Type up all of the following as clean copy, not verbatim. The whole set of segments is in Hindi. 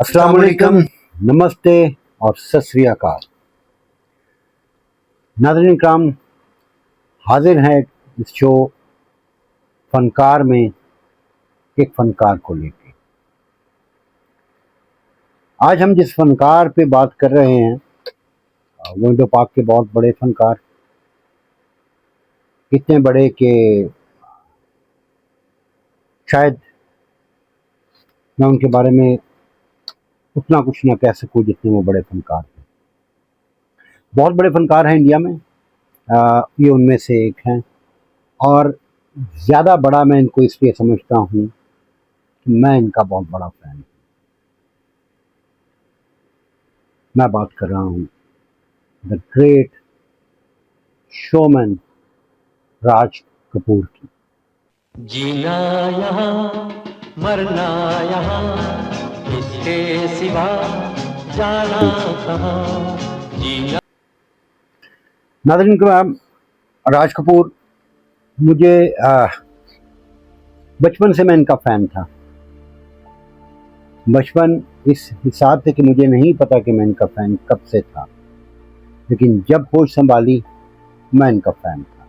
अस्सलाम वालेकुम, नमस्ते और सत श्री अकाल। नाज़रीन इकराम, हाजिर हैं इस शो फनकार में एक फनकार को लेके। आज हम जिस फनकार पे बात कर रहे हैं वो इंडो पाक के बहुत बड़े फनकार, इतने बड़े कि शायद मैं उनके बारे में उतना कुछ ना कह सकूं जितने वो बड़े फनकार हैं। बहुत बड़े फनकार हैं इंडिया में, ये उनमें से एक हैं। और ज़्यादा बड़ा मैं इनको इसलिए समझता हूँ कि मैं इनका बहुत बड़ा फ़ैन हूँ। मैं बात कर रहा हूँ the great showman Raj Kapoor की। जीना यहाँ मरना यहाँ, इसके सिवा जाना कहाँ। जीना नाज़रीन इकराम, राज कपूर मुझे बचपन से मैं इनका फ़ैन था। बचपन इस हिसाब से कि मुझे नहीं पता कि मैं इनका फ़ैन कब से था, लेकिन जब होश संभाली मैं इनका फ़ैन था।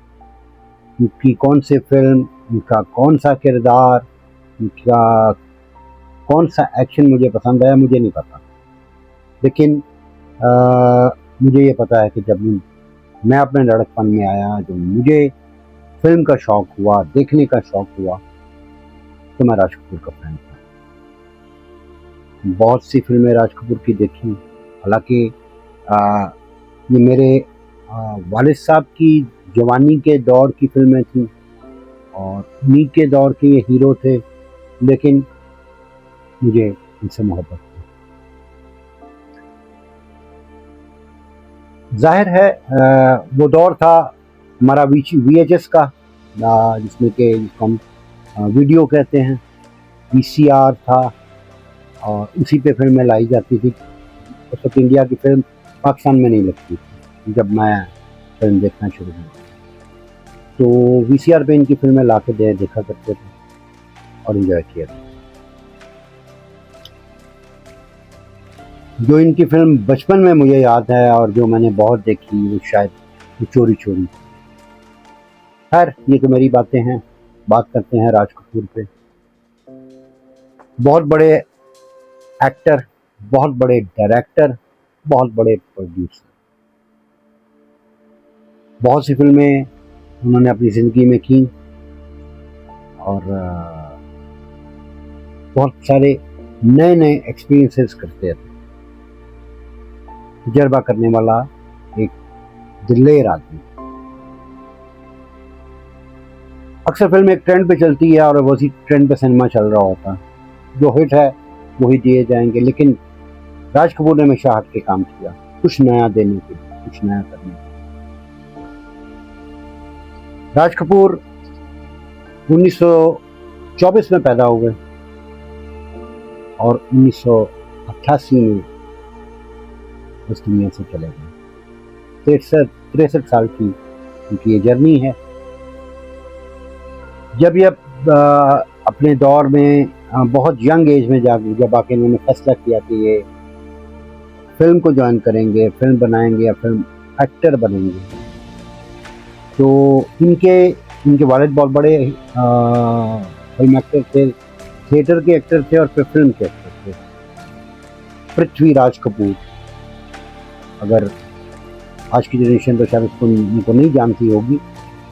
इनकी कौन सी फिल्म, इनका कौन सा किरदार, इनका कौन सा एक्शन मुझे पसंद आया मुझे नहीं पता, लेकिन मुझे ये पता है कि जब मैं अपने लड़कपन में आया, जब मुझे फिल्म का शौक़ हुआ, देखने का शौक़ हुआ, तो मैं राज कपूर का फ़ैन था। बहुत सी फिल्में राज कपूर की देखी, हालांकि ये मेरे वालिद साहब की जवानी के दौर की फिल्में थीं और उन्हीं के दौर के ये हीरो थे, लेकिन मुझे इनसे मोहब्बत थी। जाहिर है वो दौर था हमारा VHS का, जिसमें कि जिसको हम वीडियो कहते हैं, VCR था और उसी पे फिल्में लाई जाती थी। उस वक्त इंडिया की फिल्म पाकिस्तान में नहीं लगती थी जब मैं फिल्म देखना शुरू किया, तो VCR पे इनकी फिल्में ला के देखा करते थे और इन्जॉय किया था। जो इनकी फिल्म बचपन में मुझे याद है और जो मैंने बहुत देखी, वो शायद चोरी चोरी। खैर, ये तो मेरी बातें हैं। बात करते हैं राज कपूर पे। बहुत बड़े एक्टर, बहुत बड़े डायरेक्टर, बहुत बड़े प्रोड्यूसर। बहुत सी फिल्में उन्होंने अपनी ज़िंदगी में की और बहुत सारे नए नए एक्सपीरियंसेस करते थे। तजर्बा करने वाला एक दिलेर आदमी। अक्सर फिल्म एक ट्रेंड पे चलती है और वही ट्रेंड पे सिनेमा चल रहा होता है, जो हिट है वही दिए जाएंगे, लेकिन राज कपूर ने हमेशा हट के काम किया, कुछ नया देने के, कुछ नया करने के। राज कपूर 1924 में पैदा हुए और 1988 में इस दुनिया से चले गए। 63 साल की उनकी ये जर्नी है। जब ये अपने दौर में बहुत यंग एज में जब आके इन्होंने फैसला किया कि ये फिल्म को ज्वाइन करेंगे, फिल्म बनाएंगे या फिल्म एक्टर बनेंगे, तो इनके वालिद बहुत बड़े फिल्म एक्टर थे, थिएटर के एक्टर थे और फिर फिल्म के एक्टर थे। पृथ्वीराज कपूर, अगर आज की जनरेशन तो शायद उनको नहीं जानती होगी,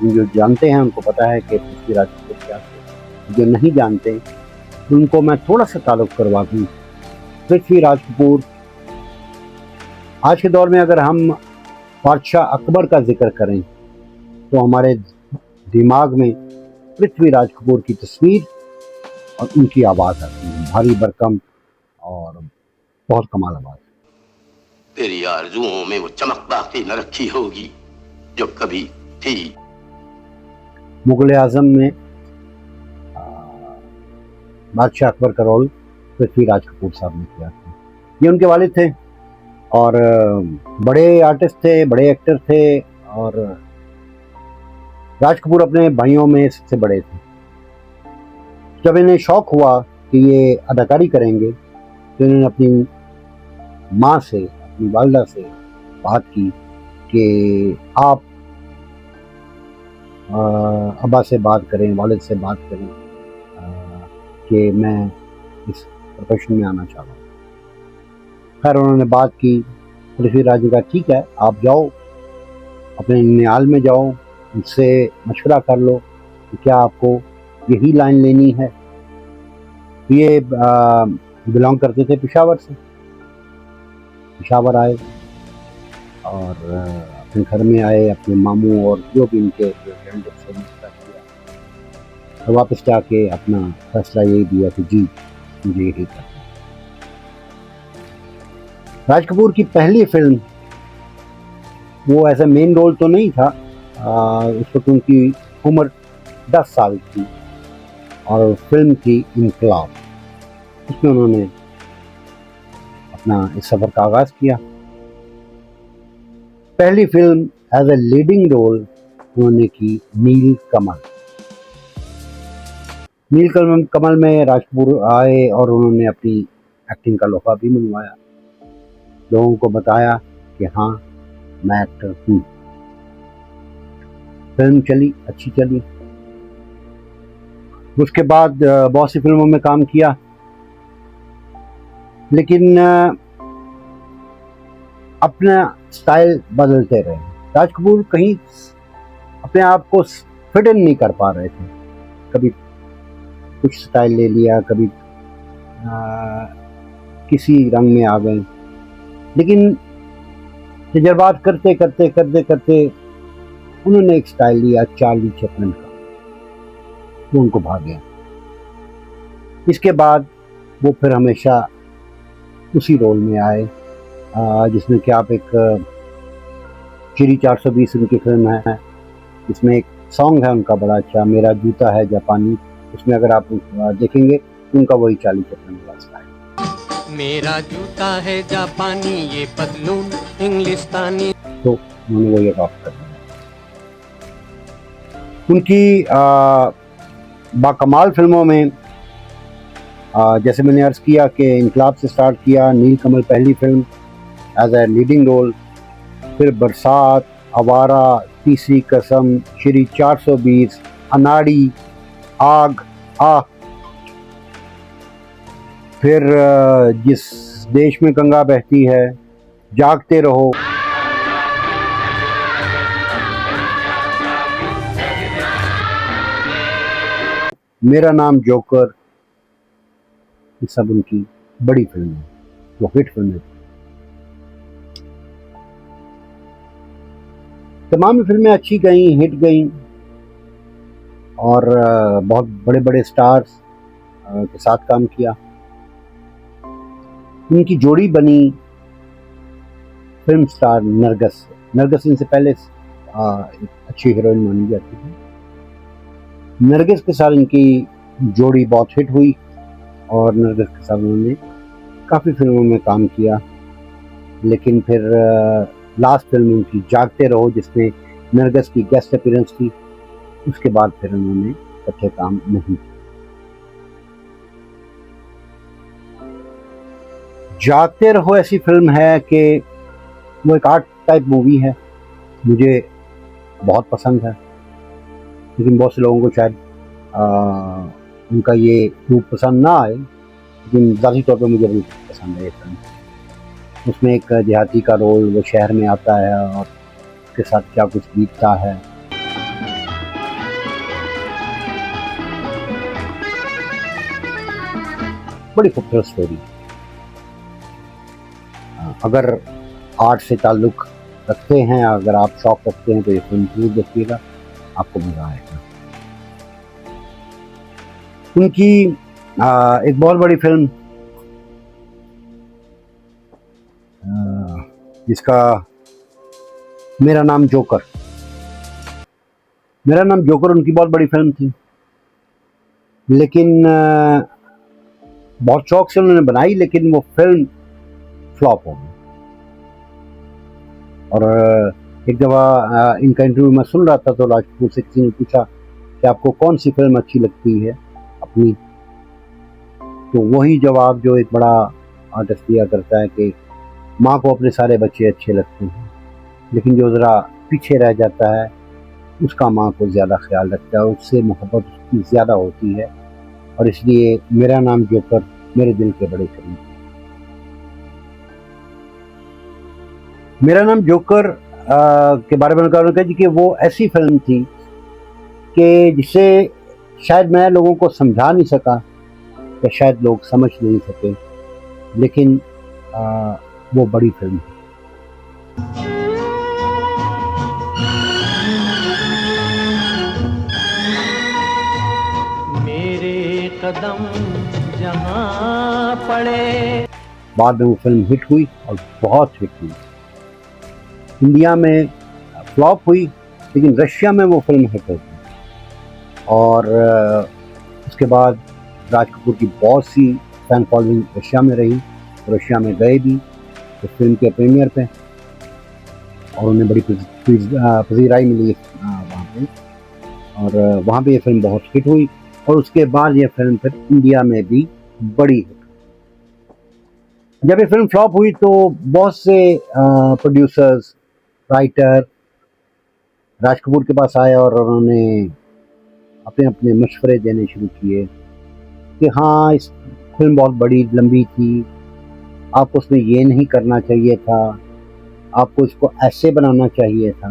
जो जानते हैं उनको पता है कि पृथ्वीराज कपूर क्या थे। जो नहीं जानते उनको मैं थोड़ा सा ताल्लुक़ करवा दूँ। पृथ्वीराज कपूर, आज के दौर में अगर हम बादशाह अकबर का जिक्र करें तो हमारे दिमाग में पृथ्वीराज कपूर की तस्वीर और उनकी आवाज़ आती है, भारी भरकम और बहुत कमाल आवाज़। तेरी आरज़ुओं में वो चमक बाकी न रखी होगी जो कभी थी। मुगल आजम में बादशाह अकबर का रोल पृथ्वीराज कपूर साहब ने किया था। ये उनके वालिद थे और बड़े आर्टिस्ट थे, बड़े एक्टर थे, और राज कपूर अपने भाइयों में सबसे बड़े थे। जब इन्हें शौक हुआ कि ये अदाकारी करेंगे तो इन्होंने अपनी माँ से, अपनी वालदा से बात की कि आप अब्बा से बात करें, वालिद से बात करें कि मैं इस प्रोफेशन में आना चाह रहा हूँ। खैर उन्होंने बात की, पृथ्वीराज ने कहा ठीक है, आप जाओ अपने ननिहाल में जाओ, उनसे मशवरा कर लो कि क्या आपको यही लाइन लेनी है। ये बिलोंग करते थे पेशावर से, पेशावर आए और अपने घर में आए, अपने मामू और जो भी इनके रिलेटिव से मशवरा किया, तो वापस जाके अपना फैसला यही दिया कि जी मुझे यही करना है। राज कपूर की पहली फिल्म, वो ऐसा मेन रोल तो नहीं था, उस वक्त उनकी उम्र 10 साल थी और फिल्म थी इनकलाब। उसमें उन्होंने अपना इस सफ़र का आगाज़ किया। पहली film as a leading role उन्होंने की नील कमल। नील कमल में राज कपूर आए और उन्होंने अपनी एक्टिंग का लोहा भी मनवाया, लोगों को बताया कि हाँ मैं एक्टर हूँ। फिल्म चली, अच्छी चली। उसके बाद बहुत सी फिल्मों में काम किया, लेकिन अपना स्टाइल बदलते रहे। राज कपूर कहीं अपने आप को फिट इन नहीं कर पा रहे थे। कभी कुछ स्टाइल ले लिया, कभी किसी रंग में आ गए, लेकिन तजर्बात करते करते करते करते उन्होंने एक स्टाइल लिया चार्ली चैपलिन का, वो उनको भाग गया। इसके बाद वो फिर हमेशा उसी रोल में आए, जिसमें कि आप एक श्री 420 उनकी फिल्म है, इसमें एक सॉन्ग है उनका बड़ा अच्छा, मेरा जूता है जापानी। उसमें अगर आप देखेंगे तो उनका वही चार्ली चैपलिन का स्टाइल। मेरा जूता है जापानी, ये पतलून इंग्लिस्तानी। तो उन्होंने वही अडॉप्ट कर लिया। उनकी बाकमाल फिल्मों में जैसे मैंने अर्ज़ किया कि इनकलाब से स्टार्ट किया, नील कमल पहली film as a leading role, फिर बरसात, आवारा, तीसरी कसम, श्री 420, अनाड़ी, आग, फिर जिस देश में गंगा बहती है, जागते रहो, मेरा नाम जोकर, ये सब उनकी बड़ी फिल्म है, वो हिट फिल्में थी। तमाम फिल्में अच्छी गई, हिट गई और बहुत बड़े बड़े स्टार्स के साथ काम किया। उनकी जोड़ी बनी फिल्म स्टार नरगिस से। नरगिस इनसे पहले एक अच्छी हीरोइन मानी जाती थी। नरगिस के साथ इनकी जोड़ी बहुत हिट हुई और नरगिस के साथ उन्होंने काफ़ी फिल्मों में काम किया, लेकिन फिर लास्ट फिल्म उनकी जागते रहो, जिसमें नरगिस की गेस्ट अपीयरेंस थी, उसके बाद फिर उन्होंने इकट्ठे काम नहीं किया। जागते रहो ऐसी फिल्म है कि वो एक आर्ट टाइप मूवी है, मुझे बहुत पसंद है, लेकिन बहुत से लोगों को शायद उनका ये रूप पसंद ना आए, लेकिन ज़ाती तौर पे मुझे बहुत पसंद है ये फिल्म। उसमें एक देहाती का रोल, वो शहर में आता है और उसके साथ क्या कुछ बीतता है। बड़ी खूबसूरत स्टोरी। अगर आर्ट से ताल्लुक़ रखते हैं, अगर आप शौक रखते हैं, तो ये फिल्म जरूर देखिएगा, आपको मज़ा आएगा। उनकी एक बहुत बड़ी फिल्म जिसका मेरा नाम जोकर, मेरा नाम जोकर उनकी बहुत बड़ी फिल्म थी, लेकिन बहुत शौक से उन्होंने बनाई, लेकिन वो फिल्म फ्लॉप हो गई। और एक दफ़ा इनका इंटरव्यू मैं सुन रहा था, तो राज कपूर से किसी ने पूछा कि आपको कौन सी फिल्म अच्छी लगती है अपनी, तो वही जवाब जो एक बड़ा आर्टिस्ट दिया करता है कि माँ को अपने सारे बच्चे अच्छे लगते हैं, लेकिन जो ज़रा पीछे रह जाता है उसका माँ को ज़्यादा ख्याल रखता है, उससे मोहब्बत उसकी ज़्यादा होती है, और इसलिए मेरा नाम जोकर मेरे दिल के बड़े करीब है। मेरा नाम जोकर के बारे में कहूँगा जी कि वो ऐसी फिल्म थी कि जिसे शायद मैं लोगों को समझा नहीं सका, या शायद लोग समझ नहीं सके, लेकिन वो बड़ी फिल्म है। मेरे कदम जहाँ पड़े। बाद में वो फिल्म हिट हुई और बहुत हिट हुई। इंडिया में फ्लॉप हुई, लेकिन रशिया में वो फिल्म हिट हो गई, और उसके बाद राज कपूर की बहुत सी फैन फॉलोइंग रशिया में रही, रशिया में गए भी तो फिल्म के प्रीमियर पे, और उन्हें बड़ी पजीराई मिली वहाँ पे, और वहाँ पे ये फिल्म बहुत हिट हुई, और उसके बाद ये फिल्म फिर इंडिया में भी बड़ी हिट। जब ये फिल्म फ्लॉप हुई तो बहुत से प्रोड्यूसर्स, राइटर राज कपूर के पास आए और उन्होंने अपने अपने मशवरे देने शुरू किए कि हाँ, इस फिल्म बहुत बड़ी लंबी थी, आपको उसमें ये नहीं करना चाहिए था, आपको इसको ऐसे बनाना चाहिए था।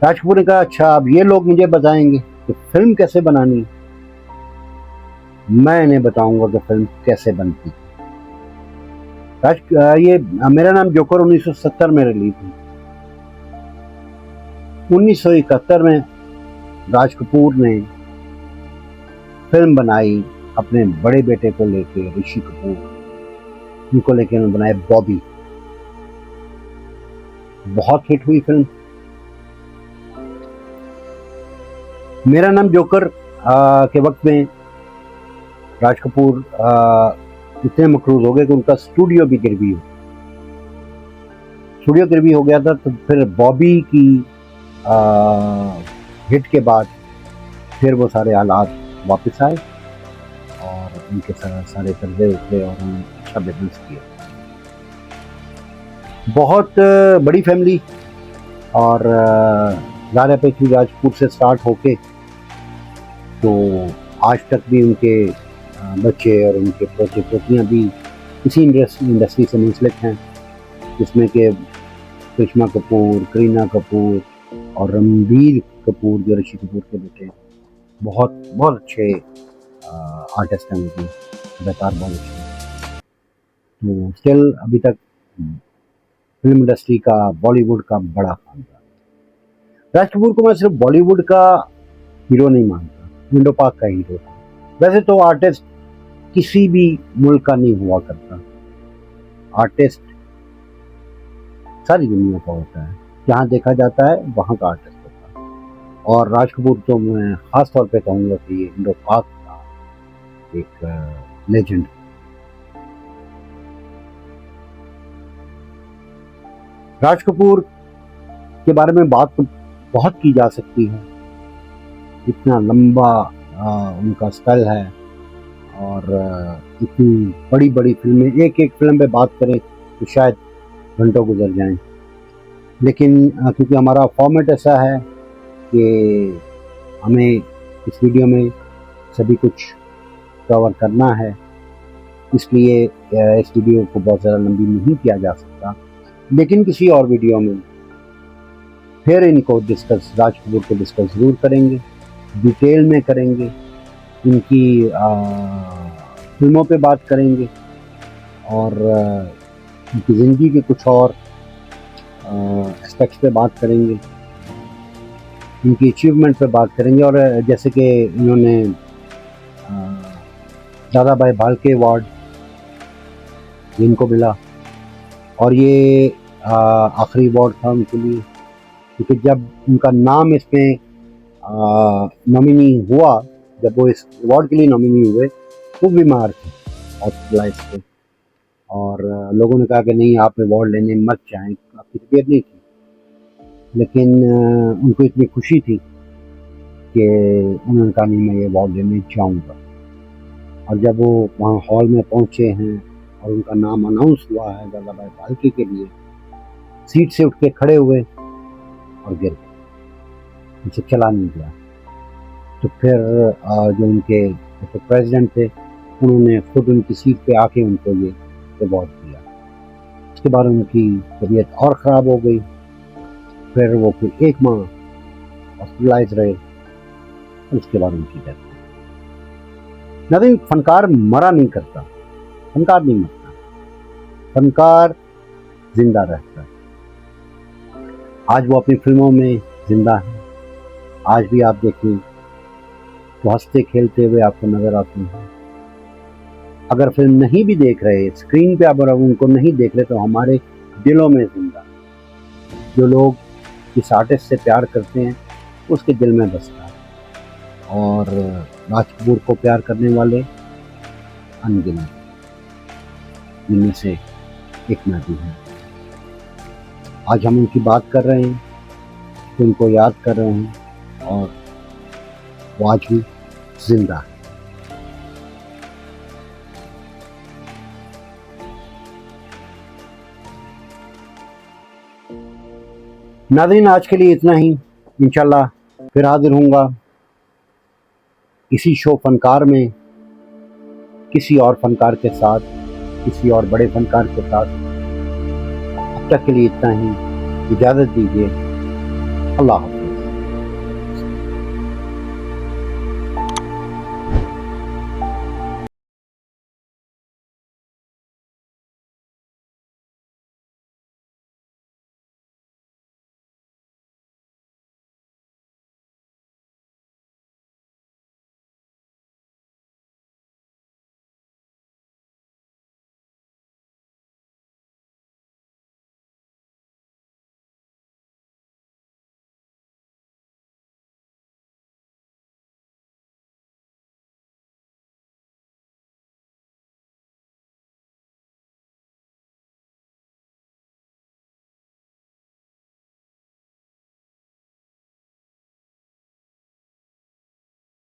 राज कपूर ने कहा अच्छा, अब ये लोग मुझे बताएंगे कि फिल्म कैसे बनानी है, मैं इन्हें बताऊंगा कि फिल्म कैसे बनती। ये मेरा नाम जोकर 1970 में रिलीज हुई। 1971 में राज कपूर ने फिल्म बनाई अपने बड़े बेटे को लेके, ऋषि कपूर, उनको लेके उन्होंने बनाया बॉबी। बहुत हिट हुई फिल्म। मेरा नाम जोकर के वक्त में राज कपूर इतने मकरूज हो गए कि उनका स्टूडियो भी गिरवी हो गया था। तो फिर बॉबी की हिट के बाद फिर वो सारे हालात वापस आए और उनके सारे कर्जे उठे और उन्होंने अच्छा बिजनेस किया। बहुत बड़ी फैमिली, और ज़ाहिर पे थी राजपूत से स्टार्ट होके तो आज तक भी उनके बच्चे और उनके पोते पोतियाँ भी इसी इंडस्ट्री से मुंसलिक हैं, जिसमें कि करिश्मा कपूर, करीना कपूर और रणबीर कपूर जो ऋषि कपूर के बेटे, बहुत बहुत अच्छे आर्टिस्ट हैं, उनके अदाकार बहुत अच्छे हैं। तो स्टिल अभी तक फिल्म इंडस्ट्री का, बॉलीवुड का बड़ा खानदान। राज कपूर को मैं सिर्फ बॉलीवुड का हीरो नहीं मानता, इंडो पाक का हीरो था। वैसे तो आर्टिस्ट किसी भी मुल्क का नहीं हुआ करता, आर्टिस्ट सारी दुनिया का होता है, जहाँ देखा जाता है वहाँ का आर्टिस्ट होता है। और राज कपूर तो मैं ख़ास तौर पे कहूँगा कि ये इंडो पाक का एक लेजेंड। राज कपूर के बारे में बात तो बहुत की जा सकती है, इतना लंबा उनका स्टाइल है, और इतनी बड़ी बड़ी फिल्में, एक एक फिल्म पे बात करें तो शायद घंटों गुजर जाएं। लेकिन क्योंकि हमारा फॉर्मेट ऐसा है कि हमें इस वीडियो में सभी कुछ कवर करना है, इसलिए इस वीडियो को बहुत ज़्यादा लंबी नहीं किया जा सकता। लेकिन किसी और वीडियो में फिर इनको डिस्कस, राज कपूर को डिस्कस ज़रूर करेंगे, डिटेल में करेंगे, इनकी फिल्मों पे बात करेंगे, और इनकी ज़िंदगी के कुछ और एस्पेक्ट्स पे बात करेंगे, इनकी अचीवमेंट पे बात करेंगे। और जैसे कि इन्होंने दादा भाई फाल्के अवार्ड इनको मिला, और ये आखिरी अवार्ड था उनके लिए, क्योंकि जब उनका नाम इसमें नॉमिनी हुआ, जब वो इस अवार्ड के लिए नॉमिनी हुए वो बीमार थे, हॉस्पिटलाइज थे, और लोगों ने कहा कि नहीं, आप अवार्ड लेने मत जाएं, आपकी तबीयत नहीं थी। लेकिन उनको इतनी खुशी थी कि उन्होंने कहा नहीं, मैं ये अवार्ड लेने जाऊँगा। और जब वो वहाँ हॉल में पहुँचे हैं और उनका नाम अनाउंस हुआ है वल्लभ भाई फाल्के के लिए, सीट से उठ के खड़े हुए और गिर गए, उनसे चला नहीं गया। तो फिर जो उनके तो प्रेसिडेंट थे, उन्होंने खुद उनकी सीट पे आके उनको ये अवार्ड दिया। उसके बाद उनकी तबीयत और ख़राब हो गई, फिर वो फिर 1 माह हॉस्पिटलाइज रहे, उसके बाद उनकी डेथ हो गई। नदीम, फनकार मरा नहीं करता, फनकार नहीं मरता, फनकार जिंदा रहता है। आज वो अपनी फिल्मों में जिंदा है, आज भी आप देखें तो हंसते खेलते हुए आपको नजर आते हैं। अगर फिल्म नहीं भी देख रहे, स्क्रीन पे अगर उनको नहीं देख रहे, तो हमारे दिलों में जिंदा। जो लोग इस आर्टिस्ट से प्यार करते हैं उसके दिल में बसता है, और राज कपूर को प्यार करने वाले अनगिनत, जिनमें से एक मैं भी हूँ। आज हम उनकी बात कर रहे हैं, तो उनको याद कर रहे हैं, और वो आज भी जिंदा है। नाज़रीन, आज के लिए इतना ही। इंशाल्लाह फिर हाजिर होऊंगा इसी शो फनकार में, किसी और फनकार के साथ, किसी और बड़े फनकार के साथ। अब तक के लिए इतना ही, इजाज़त दीजिए। अल्लाह हाफ़िज़।